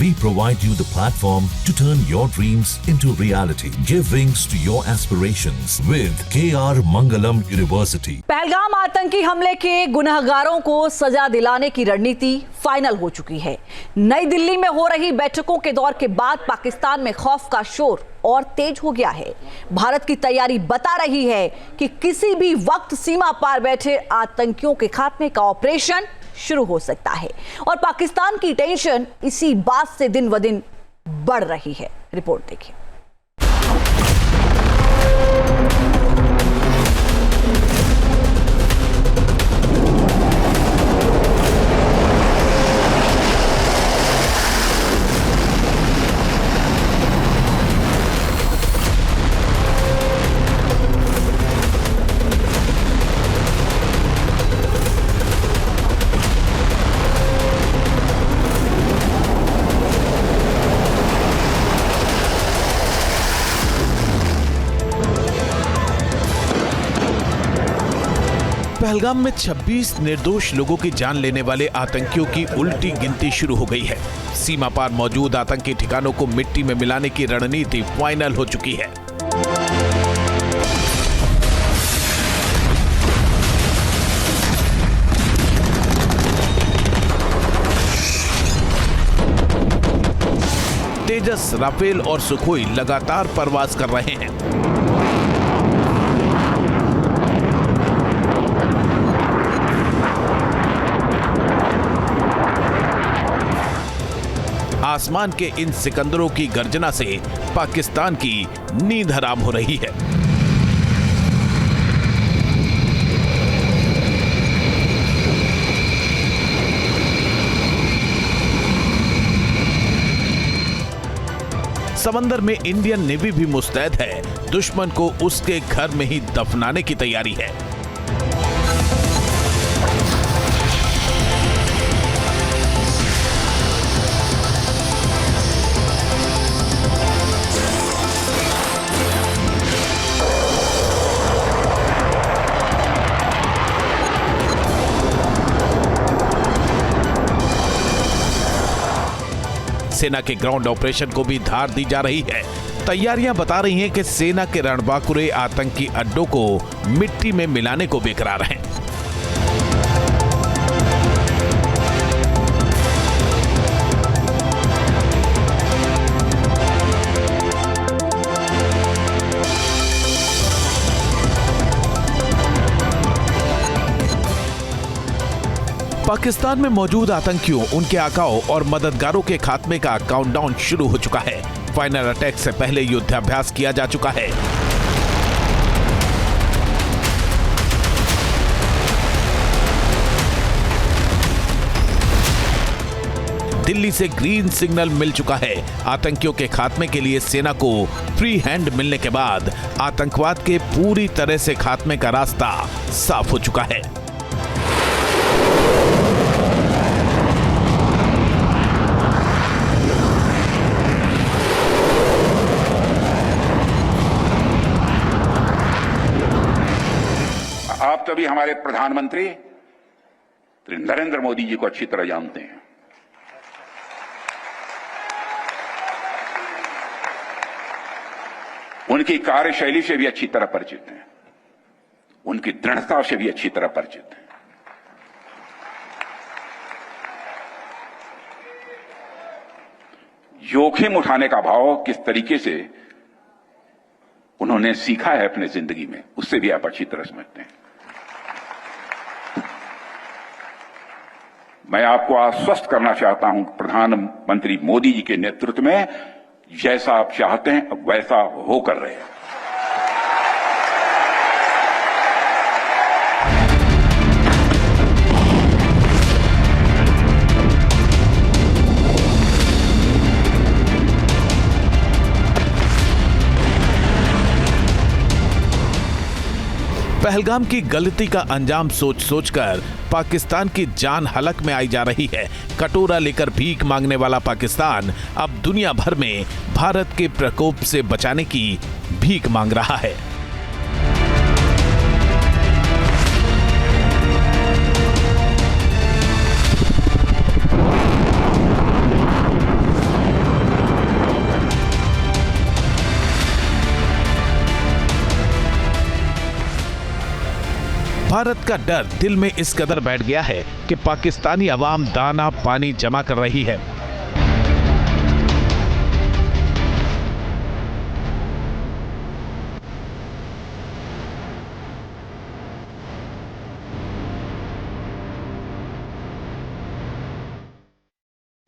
We provide you the platform to turn your dreams into reality. Give wings to your aspirations with KR Mangalam University. Pahalgam आतंकी हमले के गुनहगारों को सजा दिलाने की रणनीति फाइनल हो चुकी है। नई दिल्ली में हो रही बैठकों के दौर के बाद पाकिस्तान में खौफ का शोर और तेज हो गया है। भारत की तैयारी बता रही है कि किसी भी वक्त सीमा पार बैठे आतंकियों के खात्मे का ऑपरेशन शुरू हो सकता है और पाकिस्तान की टेंशन इसी बात से दिन ब दिन बढ़ रही है। रिपोर्ट देखिए। पहलगाम में 26 निर्दोष लोगों की जान लेने वाले आतंकियों की उल्टी गिनती शुरू हो गई है। सीमा पार मौजूद आतंकी ठिकानों को मिट्टी में मिलाने की रणनीति फाइनल हो चुकी है। तेजस, राफेल और सुखोई लगातार परवाज कर रहे हैं। आसमान के इन सिकंदरों की गर्जना से पाकिस्तान की नींद हराम हो रही है। समंदर में इंडियन नेवी भी मुस्तैद है। दुश्मन को उसके घर में ही दफनाने की तैयारी है। सेना के ग्राउंड ऑपरेशन को भी धार दी जा रही है। तैयारियां बता रही हैं कि सेना के रणबांकुरे आतंकी अड्डों को मिट्टी में मिलाने को बेकरार हैं। पाकिस्तान में मौजूद आतंकियों, उनके आकाओं और मददगारों के खात्मे का काउंटडाउन शुरू हो चुका है। फाइनल अटैक से पहले युद्धाभ्यास किया जा चुका है। दिल्ली से ग्रीन सिग्नल मिल चुका है। आतंकियों के खात्मे के लिए सेना को फ्री हैंड मिलने के बाद आतंकवाद के पूरी तरह से खात्मे का रास्ता साफ हो चुका है। आप सभी हमारे प्रधानमंत्री श्री नरेंद्र मोदी जी को अच्छी तरह जानते हैं। उनकी कार्यशैली से भी अच्छी तरह परिचित हैं, उनकी दृढ़ता से भी अच्छी तरह परिचित हैं। जोखिम उठाने का भाव किस तरीके से उन्होंने सीखा है अपने जिंदगी में, उससे भी आप अच्छी तरह समझते हैं। मैं आपको आश्वस्त करना चाहता हूं, प्रधानमंत्री मोदी जी के नेतृत्व में जैसा आप चाहते हैं वैसा होकर रहे। पहलगाम की गलती का अंजाम सोच सोचकर पाकिस्तान की जान हलक में आई जा रही है। कटोरा लेकर भीख मांगने वाला पाकिस्तान अब दुनिया भर में भारत के प्रकोप से बचाने की भीख मांग रहा है। भारत का डर दिल में इस कदर बैठ गया है कि पाकिस्तानी अवाम दाना पानी जमा कर रही है।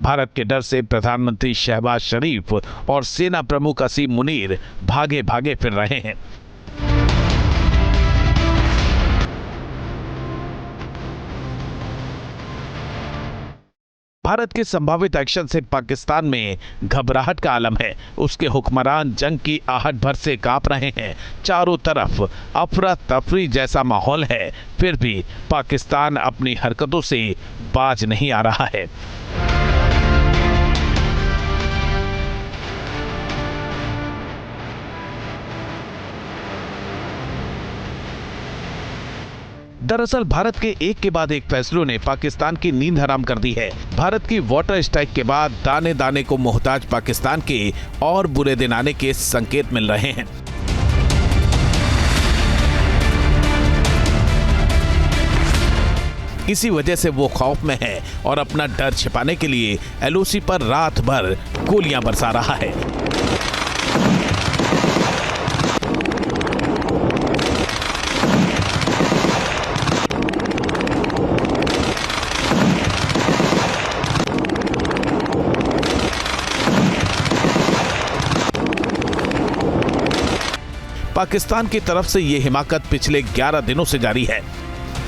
भारत के डर से प्रधानमंत्री शहबाज शरीफ और सेना प्रमुख असीम मुनीर भागे भागे फिर रहे हैं। भारत के संभावित एक्शन से पाकिस्तान में घबराहट का आलम है। उसके हुक्मरान जंग की आहट भर से कांप रहे हैं। चारों तरफ अफरा तफरी जैसा माहौल है, फिर भी पाकिस्तान अपनी हरकतों से बाज नहीं आ रहा है। दरअसल भारत के एक के बाद एक फैसलों ने पाकिस्तान की नींद हराम कर दी है। भारत की वाटर स्ट्राइक के बाद दाने दाने को मोहताज पाकिस्तान के और बुरे दिन आने के संकेत मिल रहे हैं। इसी वजह से वो खौफ में है और अपना डर छिपाने के लिए एलओसी पर रात भर गोलियां बरसा रहा है। पाकिस्तान की तरफ से ये हिमाकत पिछले 11 दिनों से जारी है।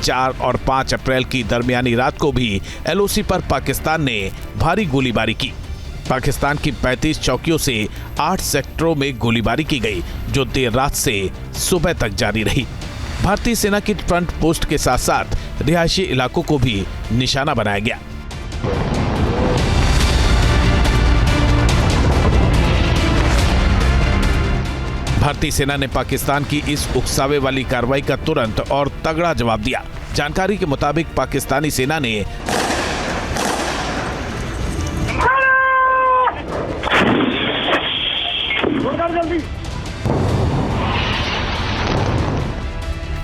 4 और 5 अप्रैल की दरमियानी रात को भी एलओसी पर पाकिस्तान ने भारी गोलीबारी की। पाकिस्तान की 35 चौकियों से 8 सेक्टरों में गोलीबारी की गई, जो देर रात से सुबह तक जारी रही। भारतीय सेना की फ्रंट पोस्ट के साथ साथ रिहायशी इलाकों को भी निशाना बनाया गया। भारतीय सेना ने पाकिस्तान की इस उकसावे वाली कार्रवाई का तुरंत और तगड़ा जवाब दिया। जानकारी के मुताबिक पाकिस्तानी सेना ने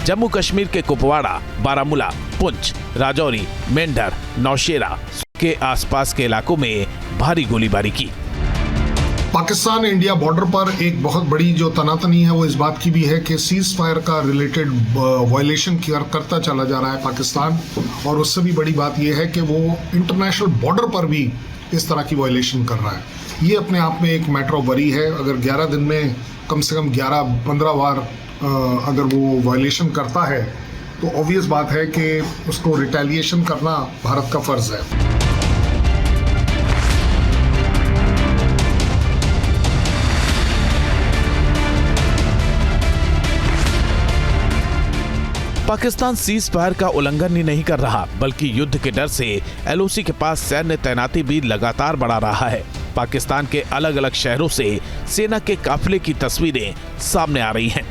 जम्मू कश्मीर के कुपवाड़ा, बारामूला, पुंछ, राजौरी, मेंढर, नौशेरा के आसपास के इलाकों में भारी गोलीबारी की। पाकिस्तान इंडिया बॉर्डर पर एक बहुत बड़ी जो तनातनी है वो इस बात की भी है कि सीज फायर का रिलेटेड वायलेशन करता चला जा रहा है पाकिस्तान, और उससे भी बड़ी बात ये है कि वो इंटरनेशनल बॉर्डर पर भी इस तरह की वायलेशन कर रहा है। ये अपने आप में एक मैटर ऑफ वरी है। अगर 11 दिन में कम से कम 11-15 बार अगर वो वायलेशन करता है तो ऑब्वियस बात है कि उसको रिटेलिएशन करना भारत का फर्ज है। पाकिस्तान सीज फायर का उल्लंघन ही नहीं कर रहा, बल्कि युद्ध के डर से एलओसी के पास सैन्य तैनाती भी लगातार बढ़ा रहा है। पाकिस्तान के अलग अलग शहरों से सेना के काफिले की तस्वीरें सामने आ रही हैं।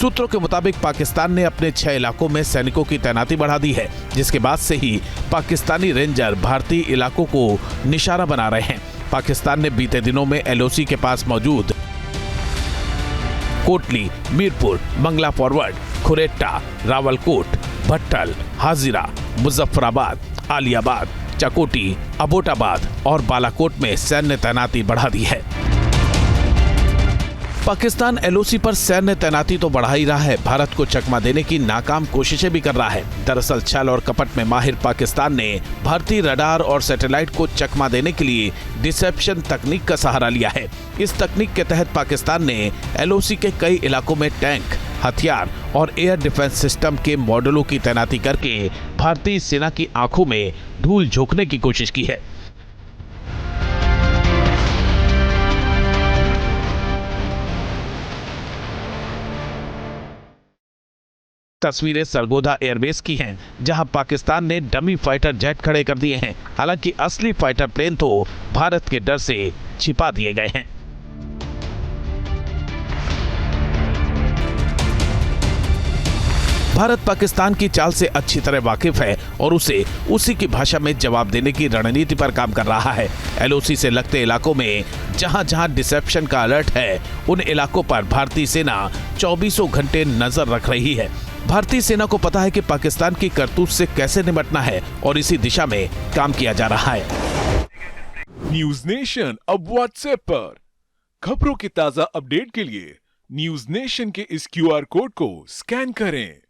सूत्रों के मुताबिक पाकिस्तान ने अपने 6 इलाकों में सैनिकों की तैनाती बढ़ा दी है, जिसके बाद से ही पाकिस्तानी रेंजर भारतीय इलाकों को निशाना बना रहे हैं। पाकिस्तान ने बीते दिनों में एलओसी के पास मौजूद कोटली, मीरपुर, मंगला फॉरवर्ड, खुरेट्टा, रावलकोट, भट्टल, हाजिरा, मुजफ्फराबाद, आलियाबाद, चकोटी, अबोटाबाद और बालाकोट में सैन्य तैनाती बढ़ा दी है। पाकिस्तान एलओसी पर सैन्य तैनाती तो बढ़ा ही रहा है, भारत को चकमा देने की नाकाम कोशिशें भी कर रहा है। दरअसल छल और कपट में माहिर पाकिस्तान ने भारतीय रडार और सैटेलाइट को चकमा देने के लिए डिसेप्शन तकनीक का सहारा लिया है। इस तकनीक के तहत पाकिस्तान ने एलओसी के कई इलाकों में टैंक, हथियार और एयर डिफेंस सिस्टम के मॉडलों की तैनाती करके भारतीय सेना की आंखों में धूल झोंकने की कोशिश की है। तस्वीरें सरगोधा एयरबेस की हैं, जहां पाकिस्तान ने डमी फाइटर जेट खड़े कर दिए हैं। हालांकि असली फाइटर प्लेन तो भारत के डर से छिपा दिए गए हैं। भारत पाकिस्तान की चाल से अच्छी तरह वाकिफ है और उसे उसी की भाषा में जवाब देने की रणनीति पर काम कर रहा है। एलओसी से लगते इलाकों में जहां-जहां डिसेप्शन का अलर्ट है, उन इलाकों पर भारतीय सेना 24 घंटे नजर रख रही है। भारतीय सेना को पता है कि पाकिस्तान की करतूत से कैसे निपटना है और इसी दिशा में काम किया जा रहा है। न्यूज नेशन अब व्हाट्सएप पर खबरों की ताजा अपडेट के लिए न्यूज नेशन के इस QR कोड को स्कैन करें।